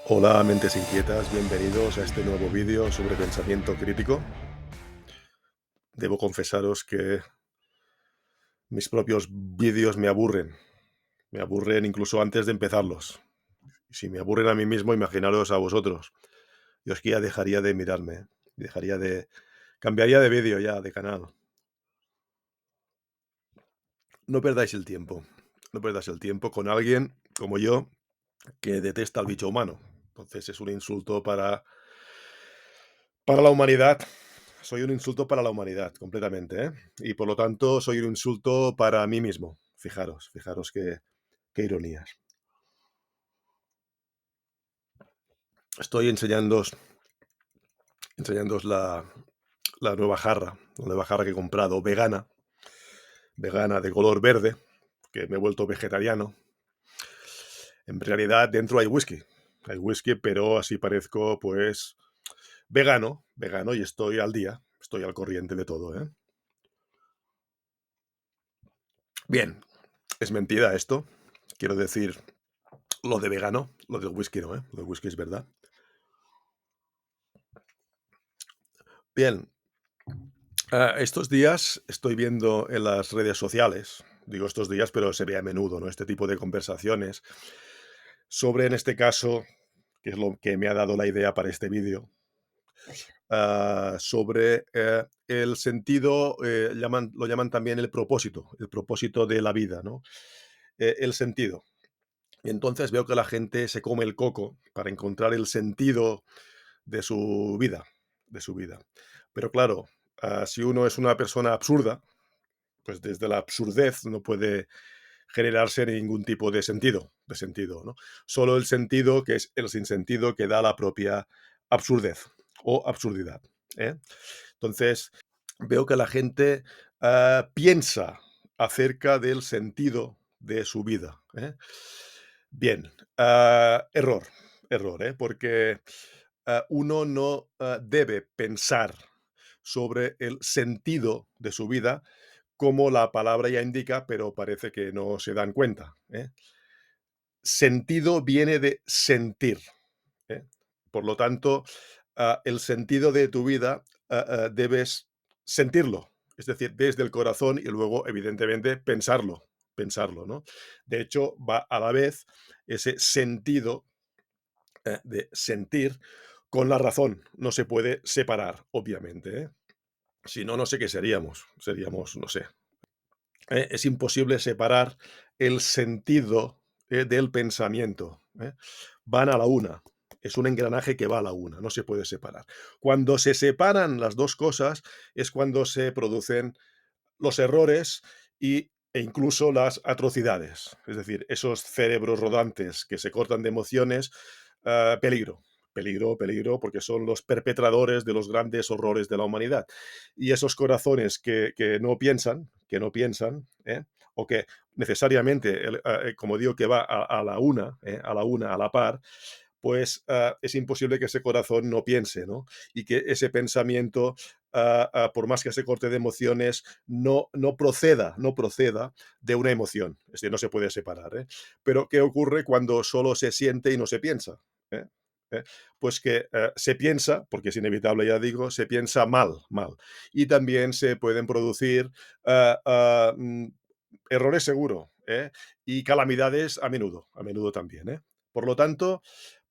Hola, mentes inquietas, bienvenidos a este nuevo vídeo sobre pensamiento crítico. Debo confesaros que mis propios vídeos me aburren incluso antes de empezarlos. Y si me aburren a mí mismo, imaginaros a vosotros. Yo es que ya dejaría de mirarme, ¿eh? Dejaría de... Cambiaría de vídeo ya, de canal. No perdáis el tiempo, no perdáis el tiempo con alguien como yo que detesta al bicho humano. Entonces es un insulto para la humanidad. Soy un insulto para la humanidad, completamente, ¿eh? Y por lo tanto, soy un insulto para mí mismo. Fijaros qué ironías. Estoy enseñándoos la nueva jarra que he comprado, vegana de color verde, que me he vuelto vegetariano. En realidad, dentro hay whisky, pero así parezco, pues, vegano, y estoy al día, estoy al corriente de todo, ¿eh? Bien, es mentira esto. Quiero decir, lo de vegano, lo del whisky no, ¿eh? Lo del whisky es verdad. Bien, estos días estoy viendo en las redes sociales, digo estos días, pero se ve a menudo, ¿no? Este tipo de conversaciones sobre, en este caso, que es lo que me ha dado la idea para este vídeo, sobre el sentido, lo llaman también el propósito de la vida, ¿no? El sentido. Y entonces veo que la gente se come el coco para encontrar el sentido de su vida, de su vida. Pero claro, si uno es una persona absurda, pues desde la absurdez no puede generarse ningún tipo de sentido, ¿no? Solo el sentido, que es el sinsentido que da la propia absurdez o absurdidad, ¿eh? Entonces, veo que la gente piensa acerca del sentido de su vida, ¿eh? Bien, error, error, ¿eh? Porque uno no debe pensar sobre el sentido de su vida como la palabra ya indica, pero parece que no se dan cuenta, ¿eh? Sentido viene de sentir, ¿eh? Por lo tanto, el sentido de tu vida, debes sentirlo, es decir, desde el corazón y luego, evidentemente, pensarlo, ¿no? De hecho, va a la vez ese sentido, de sentir con la razón. No se puede separar, obviamente, ¿eh? Si no, no sé qué seríamos. Seríamos, no sé, es imposible separar el sentido, del pensamiento, ¿eh? Van a la una. Es un engranaje que va a la una, no se puede separar. Cuando se separan las dos cosas es cuando se producen los errores e incluso las atrocidades. Es decir, esos cerebros rodantes que se cortan de emociones, peligro, peligro, porque son los perpetradores de los grandes horrores de la humanidad. Y esos corazones que no piensan, ¿eh? O que necesariamente, como digo, que va a la una, a la una, a la par, pues es imposible que ese corazón no piense, ¿no? Y que ese pensamiento, por más que se corte de emociones, no proceda de una emoción. Es decir, no se puede separar, ¿eh? Pero, ¿qué ocurre cuando solo se siente y no se piensa? ¿Eh? ¿Eh? Pues que se piensa, porque es inevitable, ya digo, se piensa mal. Y también se pueden producir ah, ah, mm, errores seguro, ¿eh? Y calamidades a menudo también, ¿eh? Por lo tanto,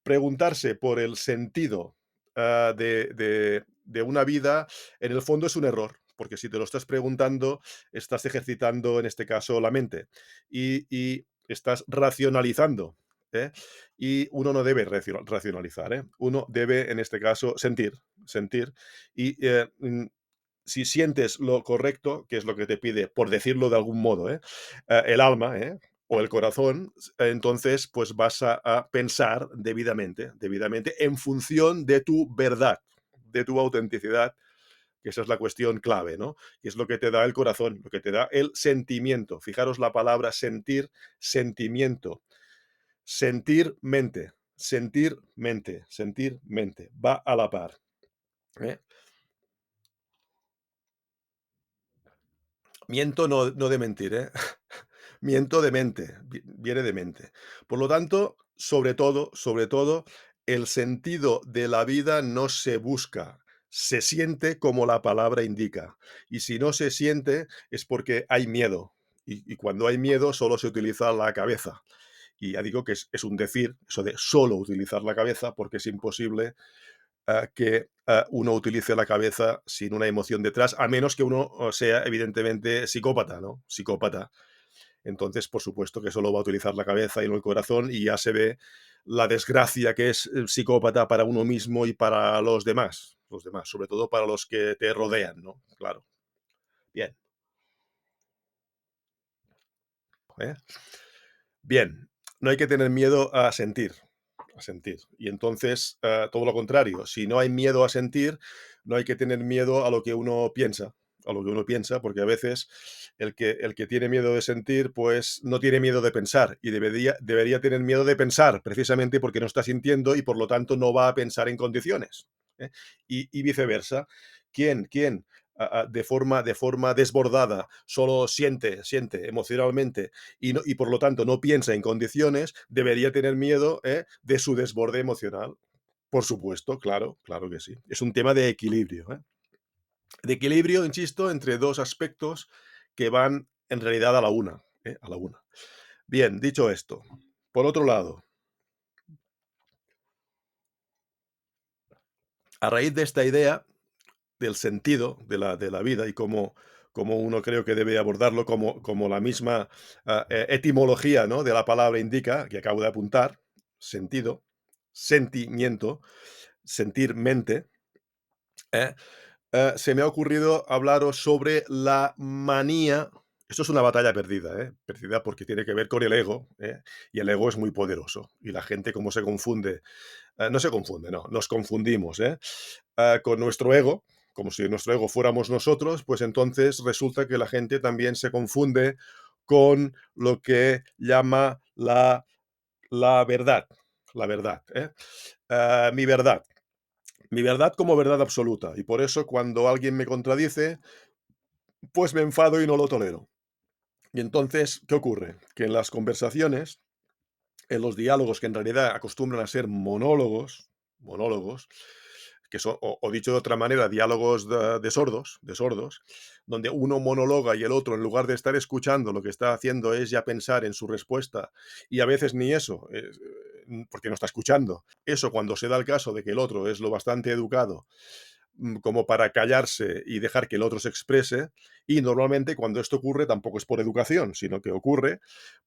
preguntarse por el sentido, de una vida, en el fondo es un error, porque si te lo estás preguntando, estás ejercitando, en este caso, la mente, y estás racionalizando, ¿eh? Y uno no debe racionalizar, ¿eh? Uno debe, en este caso, sentir, y, si sientes lo correcto, que es lo que te pide, por decirlo de algún modo, el alma, o el corazón, entonces pues vas a pensar debidamente en función de tu verdad, de tu autenticidad, que esa es la cuestión clave, ¿no? Que es lo que te da el corazón, lo que te da el sentimiento. Fijaros la palabra sentir, sentimiento. Sentir mente, va a la par, ¿eh? Miento no de mentir, ¿eh? Miento de mente, viene de mente. Por lo tanto, sobre todo, El sentido de la vida no se busca, se siente como la palabra indica. Y si no se siente es porque hay miedo. Y cuando hay miedo solo se utiliza la cabeza. Y ya digo que es un decir, eso de solo utilizar la cabeza, porque es imposible que uno utilice la cabeza sin una emoción detrás, a menos que uno sea evidentemente psicópata, ¿no? Psicópata. Entonces, por supuesto que solo va a utilizar la cabeza y no el corazón y ya se ve la desgracia que es el psicópata para uno mismo y para los demás, sobre todo para los que te rodean, ¿no? Claro. Bien, ¿eh? Bien, no hay que tener miedo a sentir. Y entonces, todo lo contrario, si no hay miedo a sentir, no hay que tener miedo a lo que uno piensa, porque a veces el que tiene miedo de sentir, pues no tiene miedo de pensar y debería tener miedo de pensar, precisamente porque no está sintiendo y por lo tanto no va a pensar en condiciones. ¿Eh? Y viceversa. ¿Quién de forma desbordada solo siente emocionalmente y por lo tanto no piensa en condiciones, debería tener miedo de su desborde emocional? Por supuesto, claro, claro que sí. Es un tema de equilibrio. De equilibrio, insisto, entre dos aspectos que van en realidad a la una. A la una. Bien, dicho esto, por otro lado, a raíz de esta idea del sentido de la vida y cómo uno creo que debe abordarlo, como la misma etimología, ¿no?, de la palabra indica, que acabo de apuntar, sentido, sentimiento, sentir mente, ¿eh? Se me ha ocurrido hablaros sobre la manía. Esto es una batalla perdida, perdida porque tiene que ver con el ego, y el ego es muy poderoso. Y la gente, como se confunde, no se confunde, no, nos confundimos, con nuestro ego, como si nuestro ego fuéramos nosotros, pues entonces resulta que la gente también se confunde con lo que llama la verdad, la verdad, mi verdad. Mi verdad como verdad absoluta. Y por eso cuando alguien me contradice, pues me enfado y no lo tolero. Y entonces, ¿qué ocurre? Que en las conversaciones, en los diálogos que en realidad acostumbran a ser monólogos, que son, o dicho de otra manera, diálogos de sordos, donde uno monologa y el otro, en lugar de estar escuchando, lo que está haciendo es ya pensar en su respuesta, y a veces ni eso, porque no está escuchando. Eso cuando se da el caso de que el otro es lo bastante educado como para callarse y dejar que el otro se exprese. Y normalmente cuando esto ocurre tampoco es por educación, sino que ocurre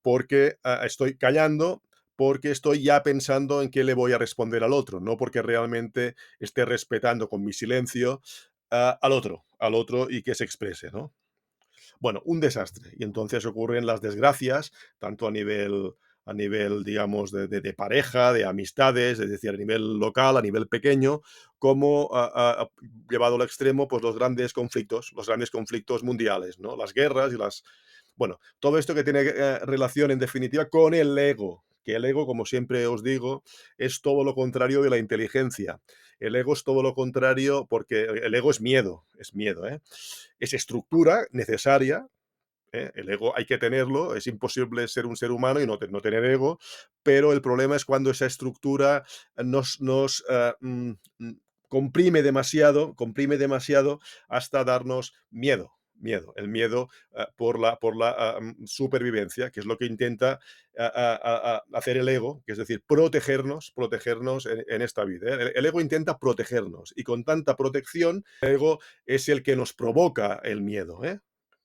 porque estoy callando, porque estoy ya pensando en qué le voy a responder al otro, no porque realmente esté respetando con mi silencio al otro y que se exprese, ¿no? Bueno, un desastre. Y entonces ocurren las desgracias, tanto a nivel, digamos, de pareja, de amistades, es decir, a nivel local, a nivel pequeño, como llevado al extremo, pues los grandes conflictos mundiales, ¿no? Las guerras y las. Bueno, todo esto que tiene relación, en definitiva, con el ego. Que el ego, como siempre os digo, es todo lo contrario de la inteligencia. El ego es todo lo contrario porque el ego es miedo, ¿eh? Es estructura necesaria, el ego hay que tenerlo, es imposible ser un ser humano y no tener ego, pero el problema es cuando esa estructura nos comprime demasiado hasta darnos miedo, el miedo por la supervivencia, que es lo que intenta hacer el ego, que es decir, protegernos en esta vida. El ego intenta protegernos y con tanta protección, el ego es el que nos provoca el miedo.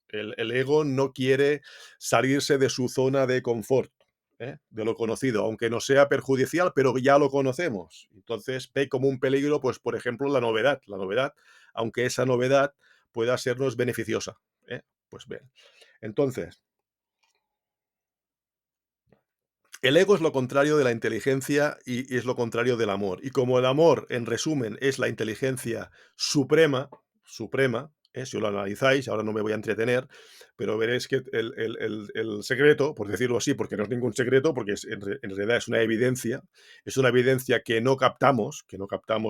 El ego no quiere salirse de su zona de confort, de lo conocido, aunque no sea perjudicial, pero ya lo conocemos. Entonces ve como un peligro, pues por ejemplo, la novedad, aunque esa novedad pueda sernos beneficiosa. Pues bien. Entonces, el ego es lo contrario de la inteligencia y es lo contrario del amor. Y como el amor, en resumen, es la inteligencia suprema, si lo analizáis, ahora no me voy a entretener, pero veréis que el secreto, por decirlo así, porque no es ningún secreto, porque en realidad es una evidencia que no captamos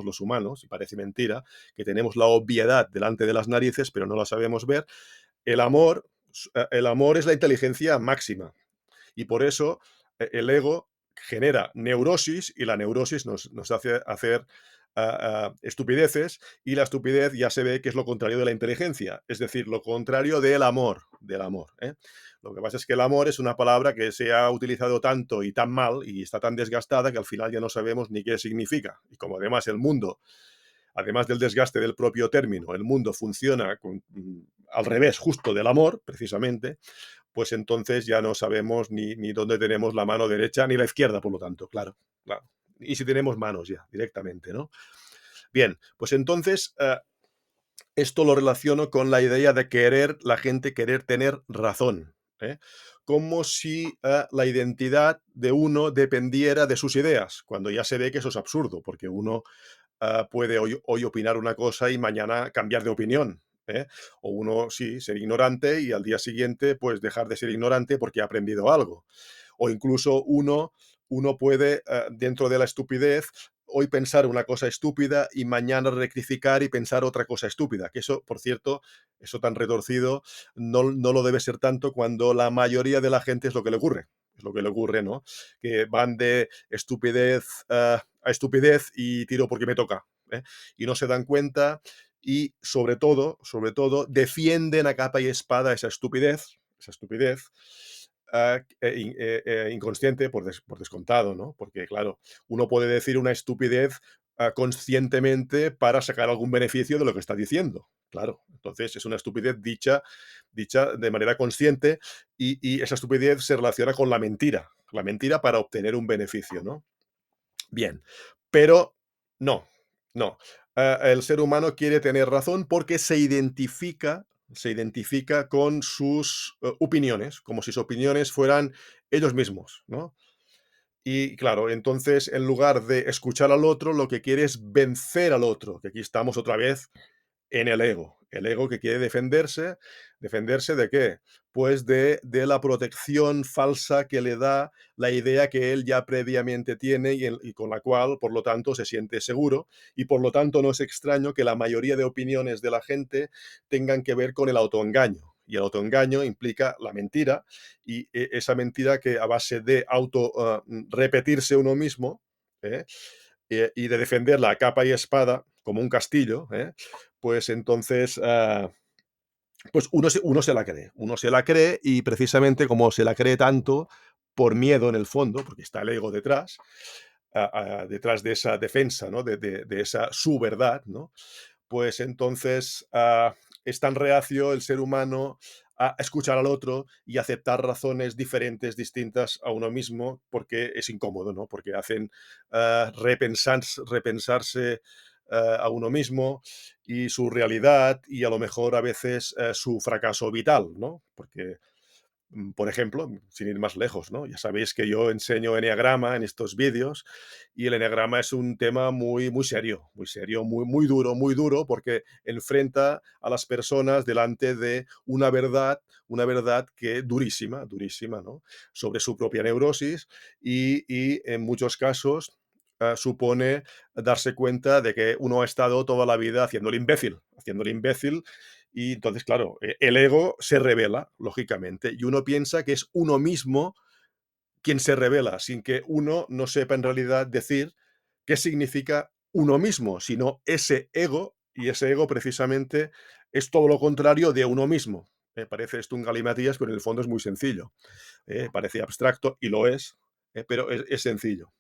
los humanos, y parece mentira, que tenemos la obviedad delante de las narices, pero no la sabemos ver. El amor es la inteligencia máxima. Y por eso el ego genera neurosis y la neurosis nos hace hacer estupideces y la estupidez ya se ve que es lo contrario de la inteligencia, es decir, lo contrario del amor, ¿eh? Lo que pasa es que el amor es una palabra que se ha utilizado tanto y tan mal y está tan desgastada que al final ya no sabemos ni qué significa. Y como además el mundo, además del desgaste del propio término, el mundo funciona al revés justo del amor, precisamente, pues entonces ya no sabemos ni dónde tenemos la mano derecha ni la izquierda, por lo tanto, claro, claro. Y si tenemos manos ya, directamente, ¿no? Bien, pues entonces esto lo relaciono con la idea de querer, la gente querer tener razón, ¿eh? Como si la identidad de uno dependiera de sus ideas, cuando ya se ve que eso es absurdo, porque uno puede hoy opinar una cosa y mañana cambiar de opinión. ¿Eh? O uno, sí, ser ignorante y al día siguiente, pues dejar de ser ignorante porque ha aprendido algo. O incluso uno puede, dentro de la estupidez, hoy pensar una cosa estúpida y mañana rectificar y pensar otra cosa estúpida. Que eso, por cierto, eso tan retorcido, no lo debe ser tanto cuando la mayoría de la gente es lo que le ocurre. Es lo que le ocurre, ¿no? Que van de estupidez a estupidez y tiro porque me toca. ¿Eh? Y no se dan cuenta y sobre todo, defienden a capa y espada esa estupidez inconsciente por descontado, ¿no? Porque, claro, uno puede decir una estupidez conscientemente para sacar algún beneficio de lo que está diciendo. Claro, entonces es una estupidez dicha de manera consciente y esa estupidez se relaciona con la mentira para obtener un beneficio, ¿no? Bien, pero no, no. El ser humano quiere tener razón porque se identifica con sus opiniones, como si sus opiniones fueran ellos mismos, ¿no? Y claro, entonces en lugar de escuchar al otro, lo que quiere es vencer al otro, que aquí estamos otra vez en el ego que quiere ¿defenderse de qué? Pues de la protección falsa que le da la idea que él ya previamente tiene y con la cual, por lo tanto, se siente seguro y por lo tanto no es extraño que la mayoría de opiniones de la gente tengan que ver con el autoengaño. Y el autoengaño implica la mentira y esa mentira que a base de repetirse uno mismo, ¿eh? Y de defenderla a capa y espada como un castillo, pues entonces pues uno se la cree y precisamente como se la cree tanto, por miedo en el fondo, porque está el ego detrás, detrás de esa defensa, ¿no? De esa su verdad, ¿no? Pues entonces es tan reacio el ser humano a escuchar al otro y aceptar razones diferentes, distintas a uno mismo, porque es incómodo, ¿no? Porque hacen repensarse a uno mismo y su realidad y a lo mejor a veces su fracaso vital, ¿no? Porque por ejemplo, sin ir más lejos, ¿no? Ya sabéis que yo enseño eneagrama en estos vídeos y el eneagrama es un tema muy serio, muy duro, porque enfrenta a las personas delante de una verdad que durísima, ¿no? Sobre su propia neurosis y en muchos casos supone darse cuenta de que uno ha estado toda la vida haciéndole imbécil y entonces, claro, el ego se revela, lógicamente, y uno piensa que es uno mismo quien se revela, sin que uno no sepa en realidad decir qué significa uno mismo, sino ese ego, y ese ego precisamente es todo lo contrario de uno mismo. Parece esto un galimatías, pero en el fondo es muy sencillo. Parece abstracto y lo es, pero es sencillo.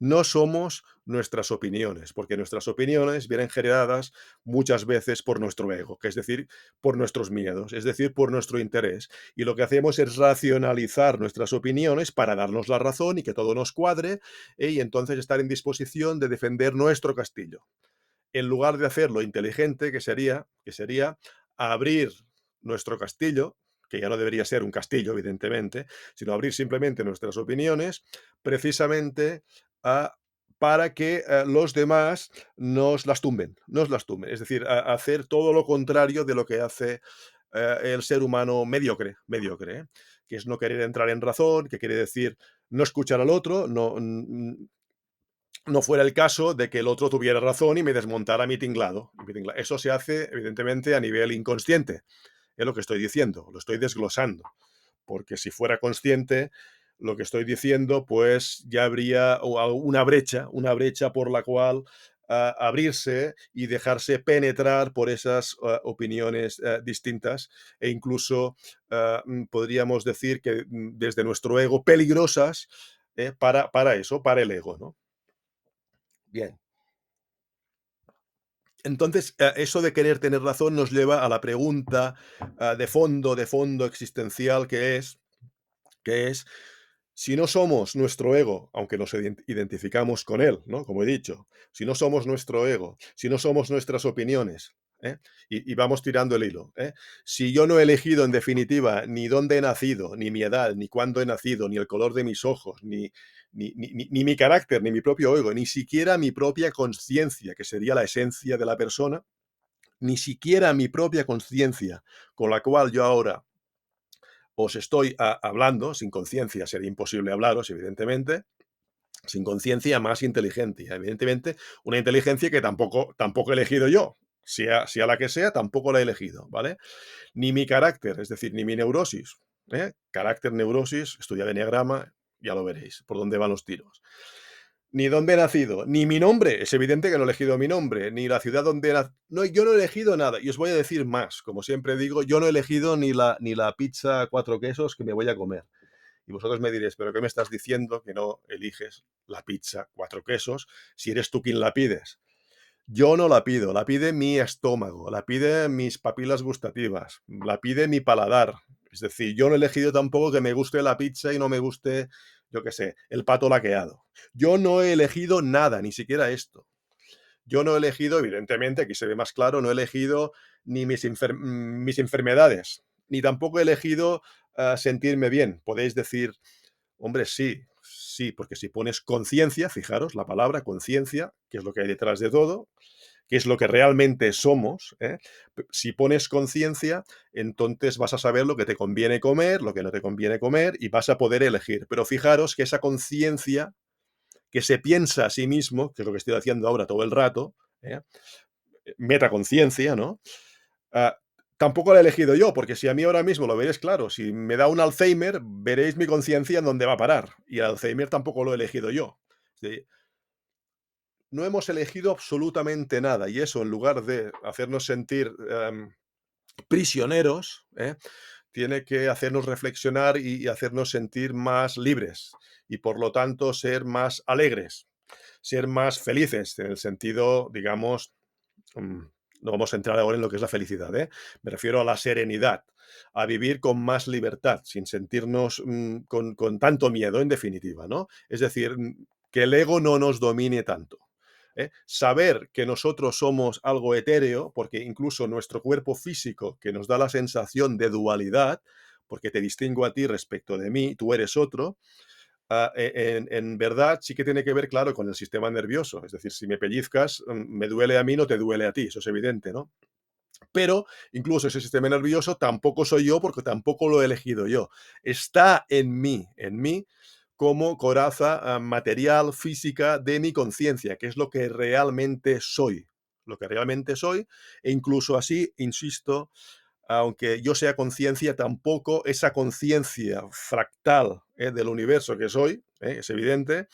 No somos nuestras opiniones, porque nuestras opiniones vienen generadas muchas veces por nuestro ego, que es decir, por nuestros miedos, es decir, por nuestro interés. Y lo que hacemos es racionalizar nuestras opiniones para darnos la razón y que todo nos cuadre, y entonces estar en disposición de defender nuestro castillo en lugar de hacerlo inteligente, que sería abrir nuestro castillo, que ya no debería ser un castillo, evidentemente, sino abrir simplemente nuestras opiniones, precisamente a para que los demás nos las tumben. Es decir, hacer todo lo contrario de lo que hace el ser humano mediocre, ¿eh? Que es no querer entrar en razón, que quiere decir no escuchar al otro, no fuera el caso de que el otro tuviera razón y me desmontara mi tinglado. Eso se hace, evidentemente, a nivel inconsciente. Es lo que estoy diciendo, lo estoy desglosando. Porque si fuera consciente, lo que estoy diciendo, pues ya habría una brecha por la cual abrirse y dejarse penetrar por esas opiniones distintas e incluso podríamos decir que desde nuestro ego peligrosas para eso, para el ego, ¿no? Bien. Entonces, eso de querer tener razón nos lleva a la pregunta de fondo existencial que es, si no somos nuestro ego, aunque nos identificamos con él, ¿no? Como he dicho, si no somos nuestro ego, si no somos nuestras opiniones, ¿eh? Y vamos tirando el hilo, ¿eh? Si yo no he elegido en definitiva ni dónde he nacido, ni mi edad, ni cuándo he nacido, ni el color de mis ojos, ni mi carácter, ni mi propio ego, ni siquiera mi propia conciencia, que sería la esencia de la persona, ni siquiera mi propia conciencia, con la cual yo ahora os estoy hablando, sin conciencia sería imposible hablaros, evidentemente, sin conciencia más inteligencia, evidentemente, una inteligencia que tampoco he elegido yo, sea la que sea, tampoco la he elegido, ¿vale? Ni mi carácter, es decir, ni mi neurosis, ¿eh? Carácter, neurosis, estudiad enneagrama, ya lo veréis, por dónde van los tiros. Ni dónde he nacido, ni mi nombre, es evidente que no he elegido mi nombre, ni la ciudad donde he nacido. No, yo no he elegido nada. Y os voy a decir más, como siempre digo, yo no he elegido ni la pizza cuatro quesos que me voy a comer. Y vosotros me diréis, ¿pero qué me estás diciendo que no eliges la pizza cuatro quesos si eres tú quien la pides? Yo no la pido, la pide mi estómago, la pide mis papilas gustativas, la pide mi paladar. Es decir, yo no he elegido tampoco que me guste la pizza y no me guste, yo qué sé, el pato laqueado. Yo no he elegido nada, ni siquiera esto. Yo no he elegido, evidentemente, aquí se ve más claro, no he elegido ni mis enfermedades, ni tampoco he elegido sentirme bien. Podéis decir, hombre, sí, sí, porque si pones conciencia, fijaros la palabra conciencia, que es lo que hay detrás de todo, que es lo que realmente somos, ¿eh? Si pones conciencia, entonces vas a saber lo que te conviene comer, lo que no te conviene comer y vas a poder elegir. Pero fijaros que esa conciencia que se piensa a sí mismo, que es lo que estoy haciendo ahora todo el rato, ¿eh? Metaconciencia, ¿no? Ah, tampoco la he elegido yo, porque si a mí ahora mismo lo veréis claro, si me da un Alzheimer, veréis mi conciencia en dónde va a parar. Y el Alzheimer tampoco lo he elegido yo. Sí, no hemos elegido absolutamente nada. Y eso, en lugar de hacernos sentir prisioneros, tiene que hacernos reflexionar y hacernos sentir más libres. Y por lo tanto, ser más alegres, ser más felices, en el sentido, digamos, mm, no vamos a entrar ahora en lo que es la felicidad, ¿eh? Me refiero a la serenidad, a vivir con más libertad, sin sentirnos con tanto miedo, en definitiva, ¿no? Es decir, que el ego no nos domine tanto. Saber que nosotros somos algo etéreo, porque incluso nuestro cuerpo físico, que nos da la sensación de dualidad, porque te distingo a ti respecto de mí, tú eres otro, en verdad sí que tiene que ver, claro, con el sistema nervioso. Es decir, si me pellizcas, me duele a mí, no te duele a ti, eso es evidente, ¿no? Pero incluso ese sistema nervioso tampoco soy yo porque tampoco lo he elegido yo. Está en mí como coraza material, física de mi conciencia, que es lo que realmente soy. Lo que realmente soy, e incluso así, insisto, aunque yo sea conciencia, tampoco esa conciencia fractal del universo que soy, es evidente,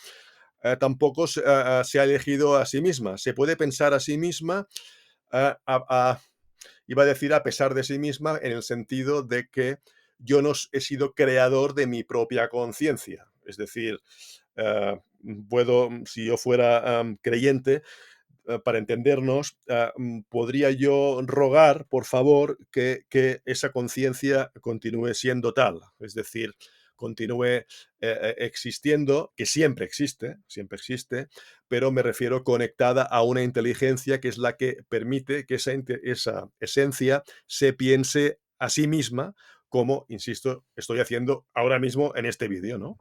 tampoco se ha elegido a sí misma. Se puede pensar a sí misma, a, a- iba a decir a pesar de sí misma, en el sentido de que yo no he sido creador de mi propia conciencia. Es decir, puedo, si yo fuera creyente, para entendernos, podría yo rogar, por favor, que esa conciencia continúe siendo tal, es decir, continúe existiendo, que siempre existe, pero me refiero conectada a una inteligencia que es la que permite que esa esencia se piense a sí misma, como, insisto, estoy haciendo ahora mismo en este vídeo, ¿no?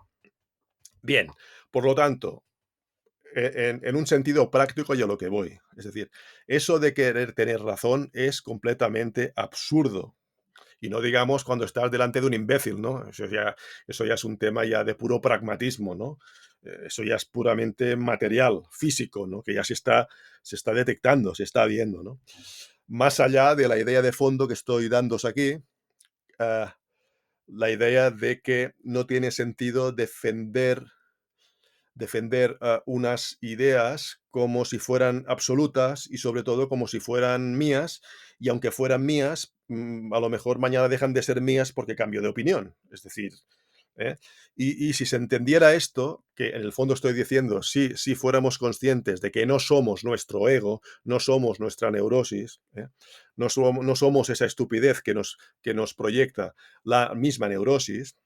Bien, por lo tanto, en un sentido práctico y a lo que voy. Es decir, eso de querer tener razón es completamente absurdo. Y no digamos cuando estás delante de un imbécil, ¿no? Eso ya es un tema ya de puro pragmatismo, ¿no? Eso ya es puramente material, físico, ¿no? Que ya se está detectando, se está viendo, ¿no? Más allá de la idea de fondo que estoy dándos aquí, ah, la idea de que no tiene sentido defender unas ideas como si fueran absolutas y sobre todo como si fueran mías, y aunque fueran mías, a lo mejor mañana dejan de ser mías porque cambio de opinión. Es decir, ¿eh? Y si se entendiera esto, que en el fondo estoy diciendo, si fuéramos conscientes de que no somos nuestro ego, no somos nuestra neurosis, ¿eh? No somos esa estupidez que nos proyecta la misma neurosis,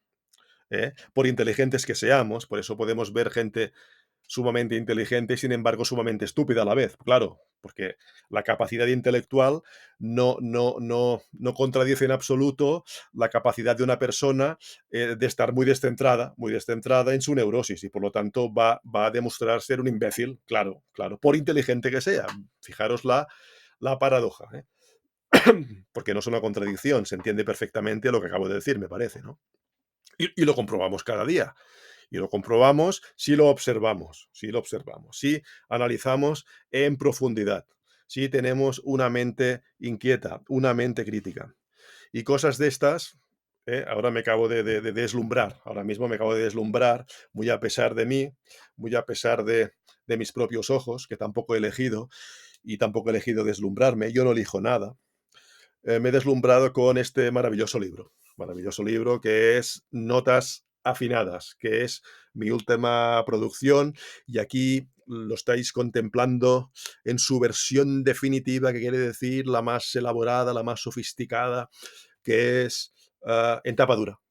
por inteligentes que seamos, por eso podemos ver gente sumamente inteligente y sin embargo sumamente estúpida a la vez, claro, porque la capacidad intelectual no contradice en absoluto la capacidad de una persona de estar muy descentrada en su neurosis y por lo tanto va a demostrar ser un imbécil, claro, claro, por inteligente que sea. Fijaros la paradoja, ¿eh? Porque no es una contradicción, se entiende perfectamente lo que acabo de decir, me parece, ¿no? Y lo comprobamos cada día. Y lo comprobamos si lo observamos, si analizamos en profundidad, si tenemos una mente inquieta, una mente crítica. Y cosas de estas, ahora me acabo de deslumbrar, ahora mismo me acabo de deslumbrar, muy a pesar de mí, muy a pesar de mis propios ojos, que tampoco he elegido, y tampoco he elegido deslumbrarme, yo no elijo nada. Me he deslumbrado con este maravilloso libro que es Notas afinadas, que es mi última producción y aquí lo estáis contemplando en su versión definitiva, que quiere decir la más elaborada, la más sofisticada, que es en tapa dura,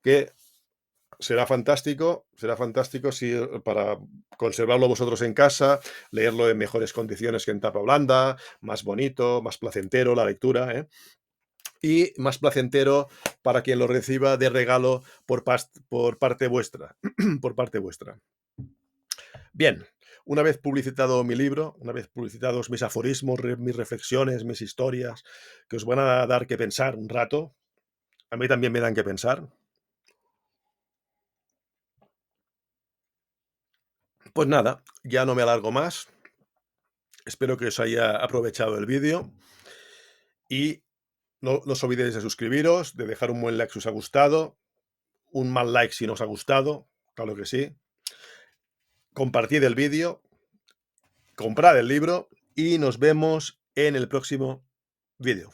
que será fantástico si para conservarlo vosotros en casa, leerlo en mejores condiciones que en tapa blanda, más bonito, más placentero la lectura, ¿eh? Y más placentero para quien lo reciba de regalo por parte vuestra, por parte vuestra. Bien, una vez publicitado mi libro, una vez publicitados mis aforismos, mis reflexiones, mis historias, que os van a dar que pensar un rato, a mí también me dan que pensar, pues nada, ya no me alargo más. Espero que os haya aprovechado el vídeo y no os olvidéis de suscribiros, de dejar un buen like si os ha gustado, un mal like si no os ha gustado, claro que sí. Compartid el vídeo, comprad el libro y nos vemos en el próximo vídeo.